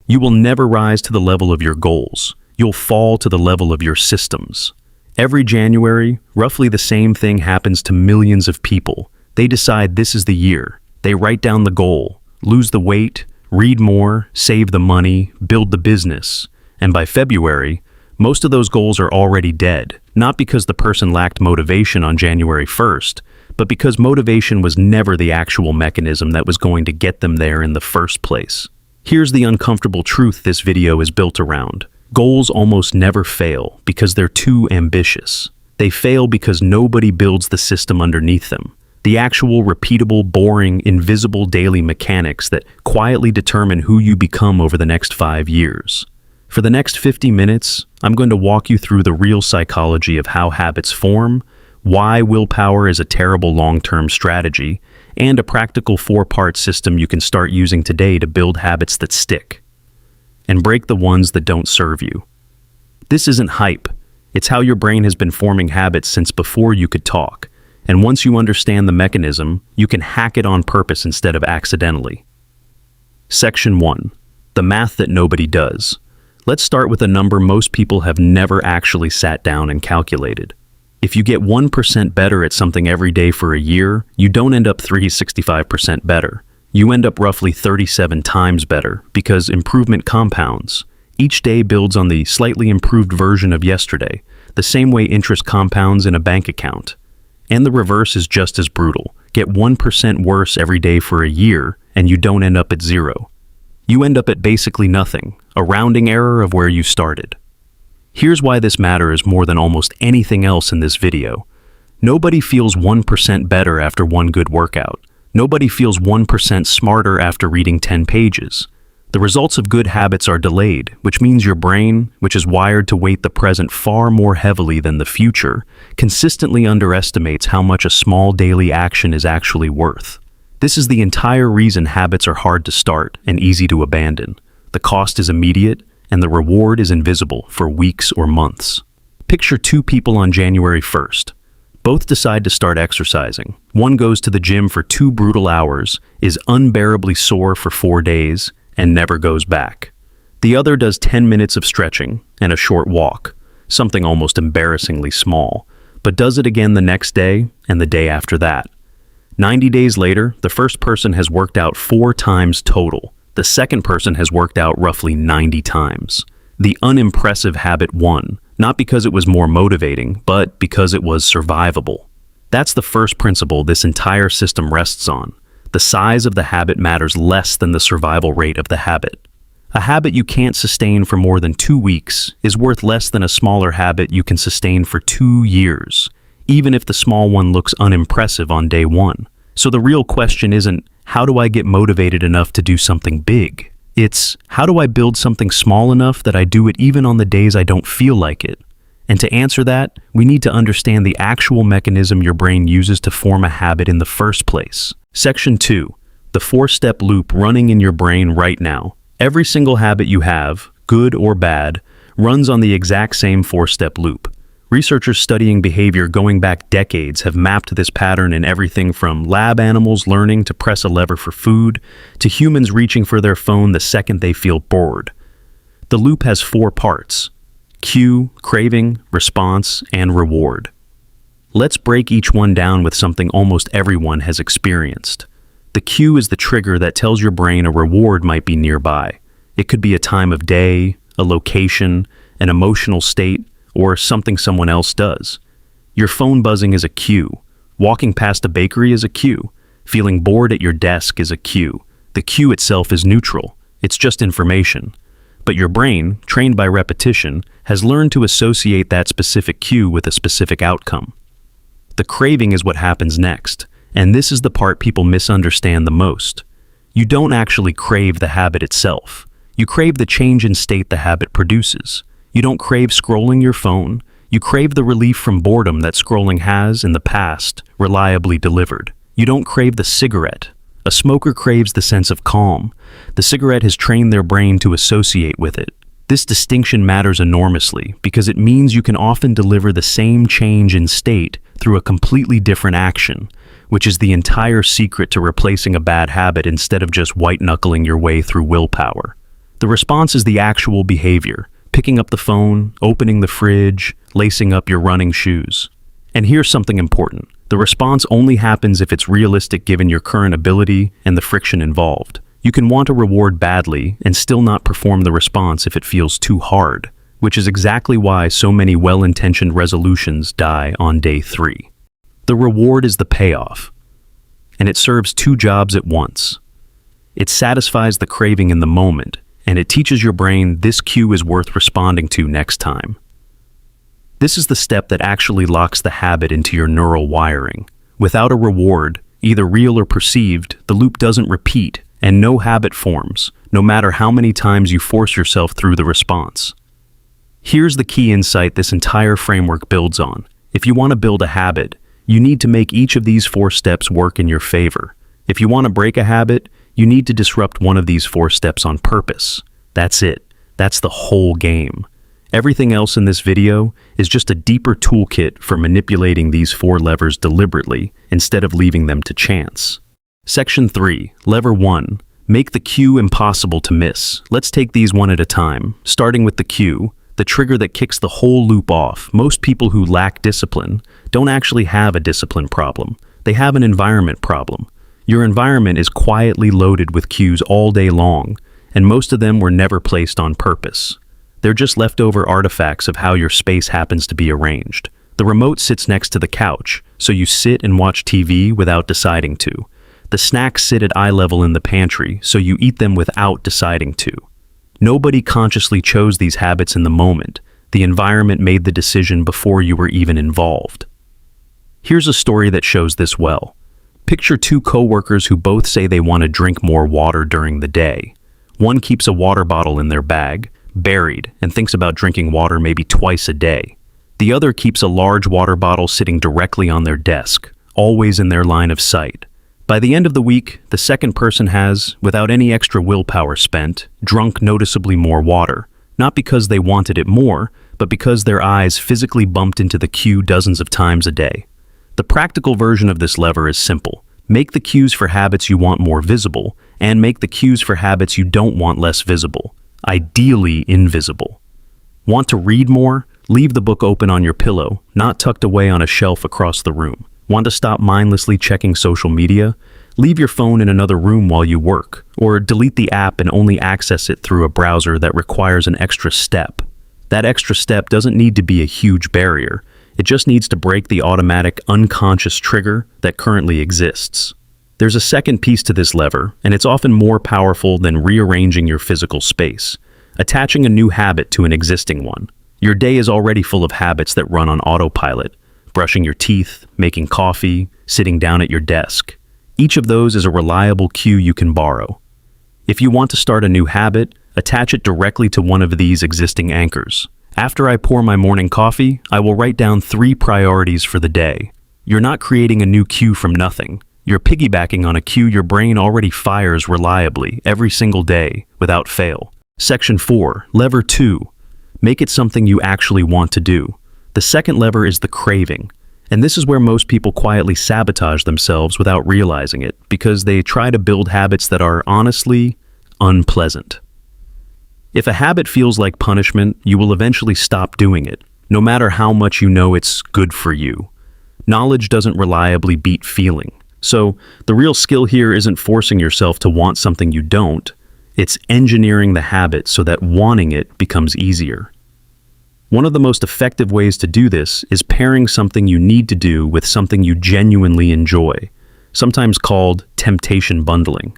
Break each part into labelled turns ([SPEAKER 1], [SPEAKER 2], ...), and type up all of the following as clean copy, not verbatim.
[SPEAKER 1] You will never rise to the level of your goals. You'll fall to the level of your systems. Every January, roughly the same thing happens to millions of people. They decide this is the year. They write down the goal, lose the weight, read more, save the money, build the business. And by February, most of those goals are already dead, not because the person lacked motivation on January 1st, but because motivation was never the actual mechanism that was going to get them there in the first place. Here's the uncomfortable truth this video is built around. Goals almost never fail because they're too ambitious. They fail because nobody builds the system underneath them. The actual repeatable, boring, invisible daily mechanics that quietly determine who you become over the next 5 years. For the next 50 minutes, I'm going to walk you through the real psychology of how habits form, why willpower is a terrible long-term strategy, and a practical 4-part system you can start using today to build habits that stick. And break the ones that don't serve you. This isn't hype. It's how your brain has been forming habits since before you could talk. And once you understand the mechanism, you can hack it on purpose instead of accidentally. Section 1. The math that nobody does. Let's start with a number most people have never actually sat down and calculated. If you get 1% better at something every day for a year, you don't end up 365% better. You end up roughly 37 times better because improvement compounds. Each day builds on the slightly improved version of yesterday, the same way interest compounds in a bank account. And the reverse is just as brutal. Get 1% worse every day for a year, and you don't end up at 0. You end up at basically nothing, a rounding error of where you started. Here's why this matters more than almost anything else in this video. Nobody feels 1% better after one good workout. Nobody feels 1% smarter after reading 10 pages. The results of good habits are delayed, which means your brain, which is wired to weight the present far more heavily than the future, consistently underestimates how much a small daily action is actually worth. This is the entire reason habits are hard to start and easy to abandon. The cost is immediate, and the reward is invisible for weeks or months. Picture 2 people on January 1st. Both decide to start exercising. One goes to the gym for 2 brutal hours, is unbearably sore for 4 days, and never goes back. The other does 10 minutes of stretching and a short walk, something almost embarrassingly small, but does it again the next day and the day after that. 90 days later, the first person has worked out 4 times total. The second person has worked out roughly 90 times. The unimpressive habit won, not because it was more motivating, but because it was survivable. That's the first principle this entire system rests on. The size of the habit matters less than the survival rate of the habit. A habit you can't sustain for more than 2 weeks is worth less than a smaller habit you can sustain for 2 years, even if the small one looks unimpressive on day 1. So the real question isn't, how do I get motivated enough to do something big? It's, how do I build something small enough that I do it even on the days I don't feel like it? And to answer that, we need to understand the actual mechanism your brain uses to form a habit in the first place. Section 2. The 4-step loop running in your brain right now. Every single habit you have, good or bad, runs on the exact same 4-step loop. Researchers studying behavior going back decades have mapped this pattern in everything from lab animals learning to press a lever for food, to humans reaching for their phone the second they feel bored. The loop has 4 parts: cue, craving, response, and reward. Let's break each one down with something almost everyone has experienced. The cue is the trigger that tells your brain a reward might be nearby. It could be a time of day, a location, an emotional state, or something someone else does. Your phone buzzing is a cue. Walking past a bakery is a cue. Feeling bored at your desk is a cue. The cue itself is neutral. It's just information. But your brain, trained by repetition, has learned to associate that specific cue with a specific outcome. The craving is what happens next, and this is the part people misunderstand the most. You don't actually crave the habit itself. You crave the change in state the habit produces. You don't crave scrolling your phone. You crave the relief from boredom that scrolling has, in the past, reliably delivered. You don't crave the cigarette. A smoker craves the sense of calm. The cigarette has trained their brain to associate with it. This distinction matters enormously because it means you can often deliver the same change in state through a completely different action, which is the entire secret to replacing a bad habit instead of just white-knuckling your way through willpower. The response is the actual behavior, picking up the phone, opening the fridge, lacing up your running shoes. And here's something important. The response only happens if it's realistic given your current ability and the friction involved. You can want a reward badly and still not perform the response if it feels too hard, which is exactly why so many well-intentioned resolutions die on day 3. The reward is the payoff, and it serves 2 jobs at once. It satisfies the craving in the moment, and it teaches your brain this cue is worth responding to next time. This is the step that actually locks the habit into your neural wiring. Without a reward, either real or perceived, the loop doesn't repeat, and no habit forms, no matter how many times you force yourself through the response. Here's the key insight this entire framework builds on. If you want to build a habit, you need to make each of these 4 steps work in your favor. If you want to break a habit, you need to disrupt one of these 4 steps on purpose. That's it. That's the whole game. Everything else in this video is just a deeper toolkit for manipulating these 4 levers deliberately instead of leaving them to chance. Section 3, Lever 1. Make the cue impossible to miss. Let's take these one at a time, starting with the cue, the trigger that kicks the whole loop off. Most people who lack discipline don't actually have a discipline problem. They have an environment problem. Your environment is quietly loaded with cues all day long, and most of them were never placed on purpose. They're just leftover artifacts of how your space happens to be arranged. The remote sits next to the couch, so you sit and watch TV without deciding to. The snacks sit at eye level in the pantry, so you eat them without deciding to. Nobody consciously chose these habits in the moment. The environment made the decision before you were even involved. Here's a story that shows this well. Picture 2 coworkers who both say they want to drink more water during the day. One keeps a water bottle in their bag, buried, and thinks about drinking water maybe twice a day. The other keeps a large water bottle sitting directly on their desk, always in their line of sight. By the end of the week, the second person has, without any extra willpower spent, drunk noticeably more water, not because they wanted it more, but because their eyes physically bumped into the cue dozens of times a day. The practical version of this lever is simple. Make the cues for habits you want more visible, and make the cues for habits you don't want less visible, ideally invisible. Want to read more? Leave the book open on your pillow, not tucked away on a shelf across the room. Want to stop mindlessly checking social media? Leave your phone in another room while you work, or delete the app and only access it through a browser that requires an extra step. That extra step doesn't need to be a huge barrier. It just needs to break the automatic, unconscious trigger that currently exists. There's a second piece to this lever, and it's often more powerful than rearranging your physical space. Attaching a new habit to an existing one. Your day is already full of habits that run on autopilot. Brushing your teeth, making coffee, sitting down at your desk. Each of those is a reliable cue you can borrow. If you want to start a new habit, attach it directly to one of these existing anchors. After I pour my morning coffee, I will write down 3 priorities for the day. You're not creating a new cue from nothing. You're piggybacking on a cue your brain already fires reliably every single day, without fail. Section 4, Lever 2. Make it something you actually want to do. The second lever is the craving. And this is where most people quietly sabotage themselves without realizing it, because they try to build habits that are honestly unpleasant. If a habit feels like punishment, you will eventually stop doing it, no matter how much you know it's good for you. Knowledge doesn't reliably beat feeling. So, the real skill here isn't forcing yourself to want something you don't. It's engineering the habit so that wanting it becomes easier. One of the most effective ways to do this is pairing something you need to do with something you genuinely enjoy, sometimes called temptation bundling.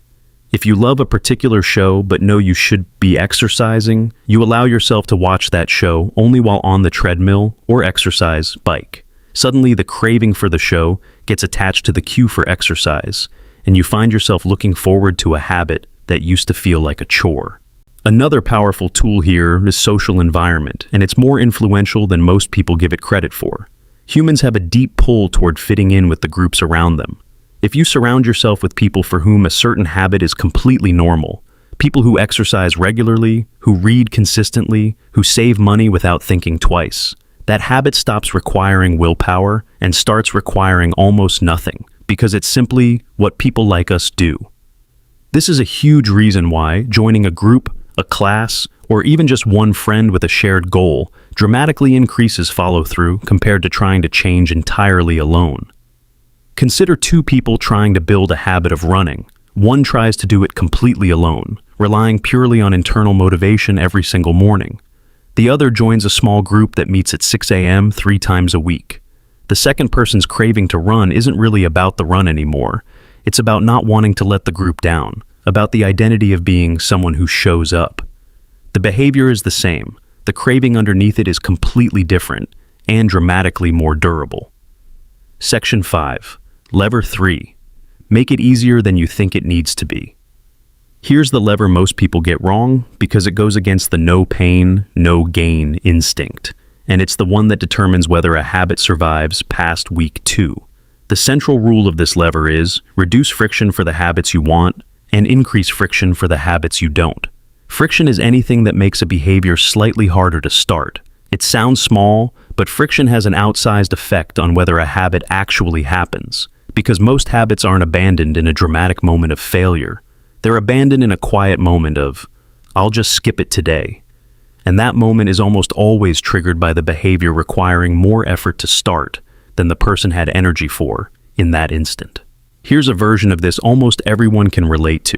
[SPEAKER 1] If you love a particular show but know you should be exercising, you allow yourself to watch that show only while on the treadmill or exercise bike. Suddenly, the craving for the show gets attached to the cue for exercise, and you find yourself looking forward to a habit that used to feel like a chore. Another powerful tool here is social environment, and it's more influential than most people give it credit for. Humans have a deep pull toward fitting in with the groups around them. If you surround yourself with people for whom a certain habit is completely normal, people who exercise regularly, who read consistently, who save money without thinking twice, that habit stops requiring willpower and starts requiring almost nothing, because it's simply what people like us do. This is a huge reason why joining a group, a class, or even just one friend with a shared goal dramatically increases follow-through compared to trying to change entirely alone. Consider two people trying to build a habit of running. One tries to do it completely alone, relying purely on internal motivation every single morning. The other joins a small group that meets at 6 a.m. 3 times a week. The second person's craving to run isn't really about the run anymore. It's about not wanting to let the group down, about the identity of being someone who shows up. The behavior is the same. The craving underneath it is completely different and dramatically more durable. Section 5. Lever 3. Make it easier than you think it needs to be. Here's the lever most people get wrong because it goes against the no pain, no gain instinct, and it's the one that determines whether a habit survives past week 2. The central rule of this lever is reduce friction for the habits you want and increase friction for the habits you don't. Friction is anything that makes a behavior slightly harder to start. It sounds small, but friction has an outsized effect on whether a habit actually happens, because most habits aren't abandoned in a dramatic moment of failure. They're abandoned in a quiet moment of, I'll just skip it today. And that moment is almost always triggered by the behavior requiring more effort to start than the person had energy for in that instant. Here's a version of this almost everyone can relate to.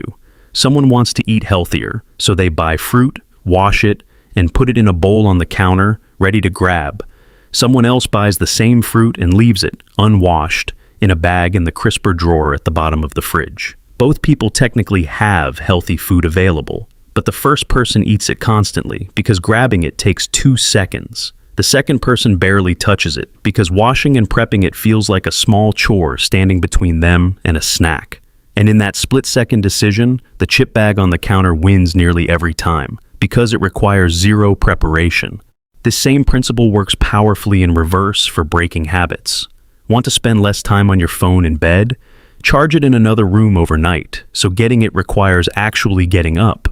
[SPEAKER 1] Someone wants to eat healthier, so they buy fruit, wash it, and put it in a bowl on the counter, ready to grab. Someone else buys the same fruit and leaves it, unwashed, in a bag in the crisper drawer at the bottom of the fridge. Both people technically have healthy food available, but the first person eats it constantly because grabbing it takes 2 seconds. The second person barely touches it because washing and prepping it feels like a small chore standing between them and a snack. And in that split-second decision, the chip bag on the counter wins nearly every time because it requires zero preparation. This same principle works powerfully in reverse for breaking habits. Want to spend less time on your phone in bed? Charge it in another room overnight, so getting it requires actually getting up.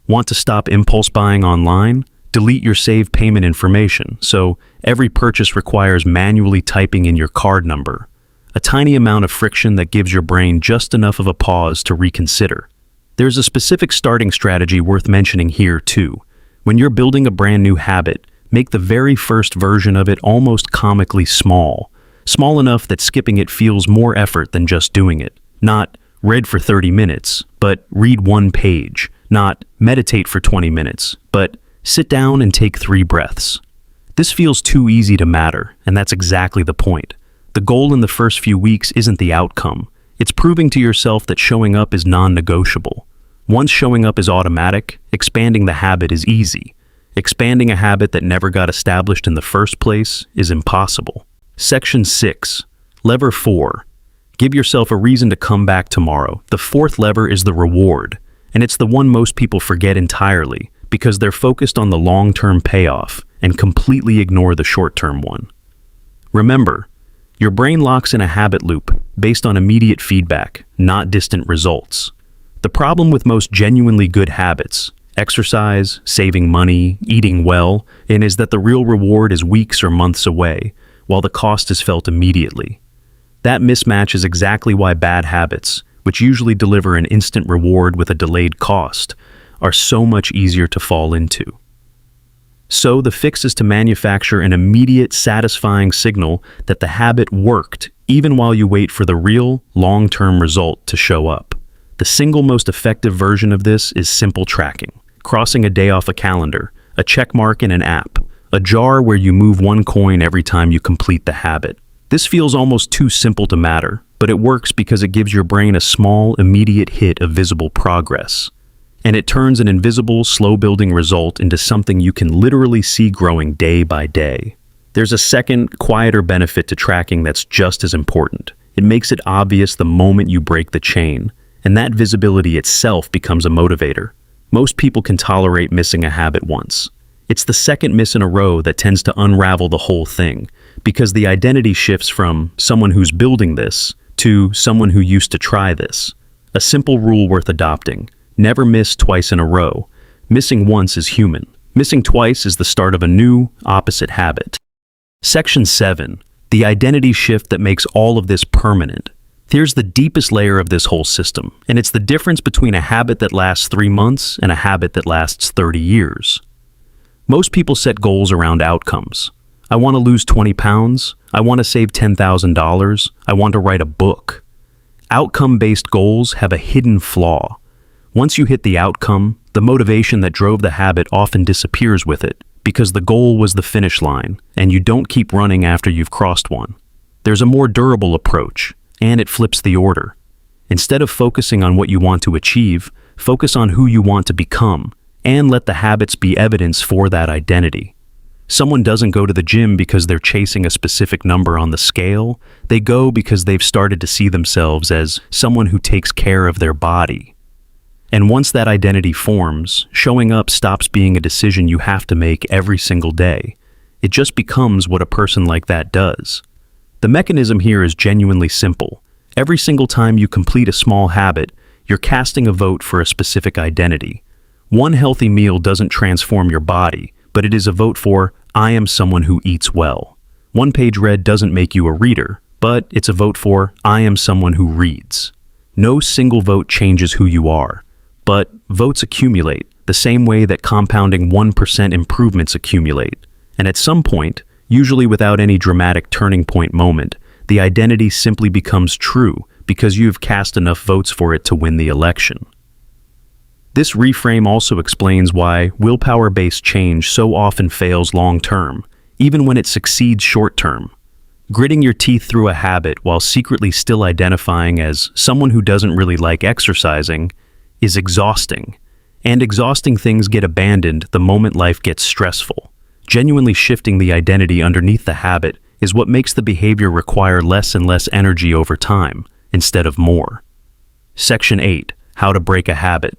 [SPEAKER 1] Want to stop impulse buying online? Delete your saved payment information, so every purchase requires manually typing in your card number. A tiny amount of friction that gives your brain just enough of a pause to reconsider. There's a specific starting strategy worth mentioning here too. When you're building a brand new habit, make the very first version of it almost comically small. Small enough that skipping it feels more effort than just doing it. Not read for 30 minutes, but read 1 page. Not meditate for 20 minutes, but sit down and take 3 breaths. This feels too easy to matter, and that's exactly the point. The goal in the first few weeks isn't the outcome. It's proving to yourself that showing up is non-negotiable. Once showing up is automatic, expanding the habit is easy. Expanding a habit that never got established in the first place is impossible. Section 6. Lever 4. Give yourself a reason to come back tomorrow. The fourth lever is the reward, and it's the one most people forget entirely because they're focused on the long-term payoff and completely ignore the short-term one. Remember, your brain locks in a habit loop based on immediate feedback, not distant results. The problem with most genuinely good habits, exercise, saving money, eating well, is that the real reward is weeks or months away, while the cost is felt immediately. That mismatch is exactly why bad habits, which usually deliver an instant reward with a delayed cost, are so much easier to fall into. So the fix is to manufacture an immediate, satisfying signal that the habit worked, even while you wait for the real, long-term result to show up. The single most effective version of this is simple tracking, crossing a day off a calendar, a check mark in an app, a jar where you move 1 coin every time you complete the habit. This feels almost too simple to matter, but it works because it gives your brain a small, immediate hit of visible progress. And it turns an invisible, slow-building result into something you can literally see growing day by day. There's a second, quieter benefit to tracking that's just as important. It makes it obvious the moment you break the chain, and that visibility itself becomes a motivator. Most people can tolerate missing a habit once. It's the second miss in a row that tends to unravel the whole thing, because the identity shifts from someone who's building this to someone who used to try this. A simple rule worth adopting: never miss twice in a row. Missing once is human. Missing twice is the start of a new, opposite habit. Section 7. The identity shift that makes all of this permanent. Here's the deepest layer of this whole system, and it's the difference between a habit that lasts 3 months and a habit that lasts 30 years. Most people set goals around outcomes. I want to lose 20 pounds. I want to save $10,000. I want to write a book. Outcome-based goals have a hidden flaw. Once you hit the outcome, the motivation that drove the habit often disappears with it, because the goal was the finish line, and you don't keep running after you've crossed one. There's a more durable approach, and it flips the order. Instead of focusing on what you want to achieve, focus on who you want to become, and let the habits be evidence for that identity. Someone doesn't go to the gym because they're chasing a specific number on the scale. They go because they've started to see themselves as someone who takes care of their body. And once that identity forms, showing up stops being a decision you have to make every single day. It just becomes what a person like that does. The mechanism here is genuinely simple. Every single time you complete a small habit, you're casting a vote for a specific identity. One healthy meal doesn't transform your body, but it is a vote for, I am someone who eats well. One page read doesn't make you a reader, but it's a vote for, I am someone who reads. No single vote changes who you are, but votes accumulate the same way that compounding 1% improvements accumulate. And at some point, usually without any dramatic turning point moment, the identity simply becomes true because you've cast enough votes for it to win the election. This reframe also explains why willpower-based change so often fails long-term, even when it succeeds short-term. Gritting your teeth through a habit while secretly still identifying as someone who doesn't really like exercising is exhausting, and exhausting things get abandoned the moment life gets stressful. Genuinely shifting the identity underneath the habit is what makes the behavior require less and less energy over time, instead of more. Section 8. How to break a habit.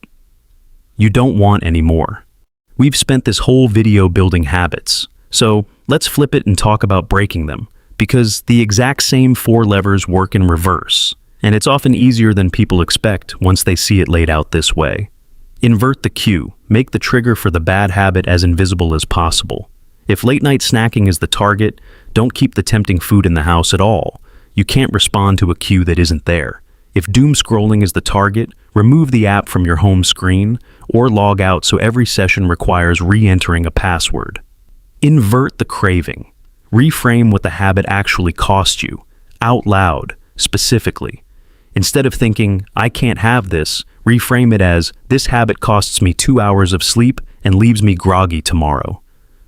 [SPEAKER 1] You don't want any more. We've spent this whole video building habits, so let's flip it and talk about breaking them, because the exact same 4 levers work in reverse, and it's often easier than people expect once they see it laid out this way. Invert the cue. Make the trigger for the bad habit as invisible as possible. If late-night snacking is the target, don't keep the tempting food in the house at all. You can't respond to a cue that isn't there. If doom scrolling is the target, remove the app from your home screen or log out so every session requires re-entering a password. Invert the craving. Reframe what the habit actually cost you, out loud, specifically. Instead of thinking, I can't have this, reframe it as, this habit costs me 2 hours of sleep and leaves me groggy tomorrow.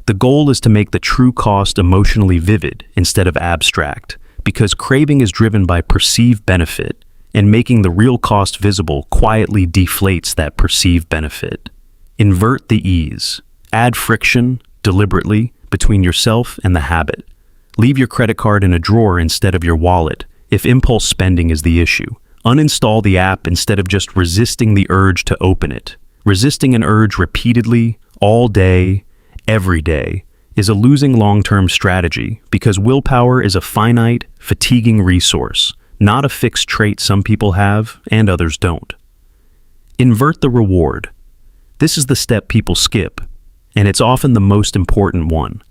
[SPEAKER 1] The goal is to make the true cost emotionally vivid instead of abstract, because craving is driven by perceived benefit, and making the real cost visible quietly deflates that perceived benefit. Invert the ease. Add friction, deliberately, between yourself and the habit. Leave your credit card in a drawer instead of your wallet, if impulse spending is the issue. Uninstall the app instead of just resisting the urge to open it. Resisting an urge repeatedly, all day, every day, is a losing long-term strategy because willpower is a finite, fatiguing resource, not a fixed trait some people have and others don't. Invert the reward. This is the step people skip, and it's often the most important one.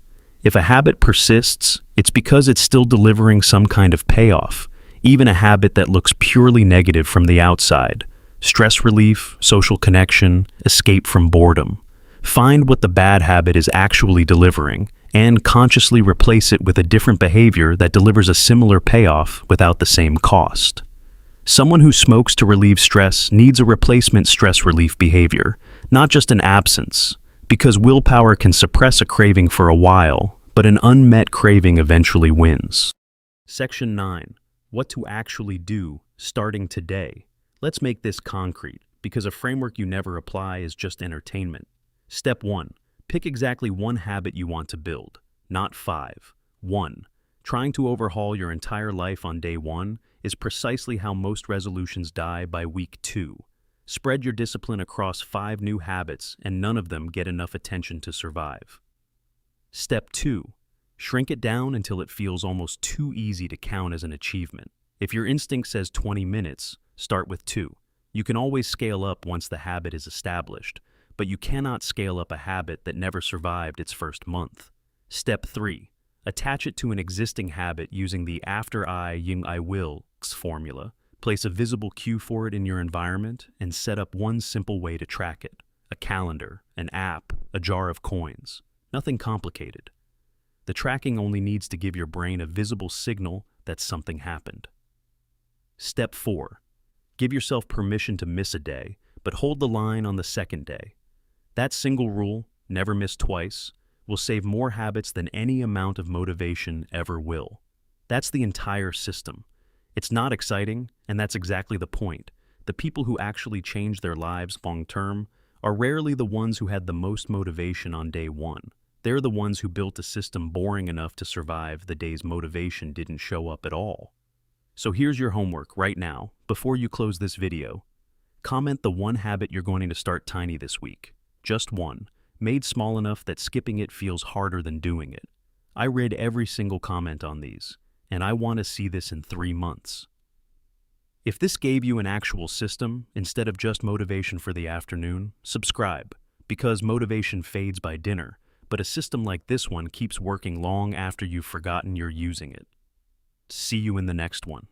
[SPEAKER 1] If a habit persists, it's because it's still delivering some kind of payoff, even a habit that looks purely negative from the outside. Stress relief, social connection, escape from boredom. Find what the bad habit is actually delivering and consciously replace it with a different behavior that delivers a similar payoff without the same cost. Someone who smokes to relieve stress needs a replacement stress relief behavior, not just an absence, because willpower can suppress a craving for a while, but an unmet craving eventually wins. Section 9. What to actually do starting today. Let's make this concrete, because a framework you never apply is just entertainment. Step 1. Pick exactly one habit you want to build, not 5. 1. Trying to overhaul your entire life on day 1 is precisely how most resolutions die by week 2. Spread your discipline across 5 new habits and none of them get enough attention to survive. Step 2. Shrink it down until it feels almost too easy to count as an achievement. If your instinct says 20 minutes, start with 2. You can always scale up once the habit is established, but you cannot scale up a habit that never survived its first month. Step 3. Attach it to an existing habit using the after I, yung I will formula, Place a visible cue for it in your environment and set up one simple way to track it: a calendar, an app, a jar of coins. Nothing complicated. The tracking only needs to give your brain a visible signal that something happened. Step 4. Give yourself permission to miss a day, but hold the line on the second day. That single rule, never miss twice, will save more habits than any amount of motivation ever will. That's the entire system. It's not exciting, and that's exactly the point. The people who actually change their lives long-term are rarely the ones who had the most motivation on day one. They're the ones who built a system boring enough to survive the days motivation didn't show up at all. So here's your homework right now, before you close this video. Comment the one habit you're going to start tiny this week. Just one, made small enough that skipping it feels harder than doing it. I read every single comment on these, and I want to see this in 3 months. If this gave you an actual system, instead of just motivation for the afternoon, subscribe, because motivation fades by dinner, but a system like this one keeps working long after you've forgotten you're using it. See you in the next one.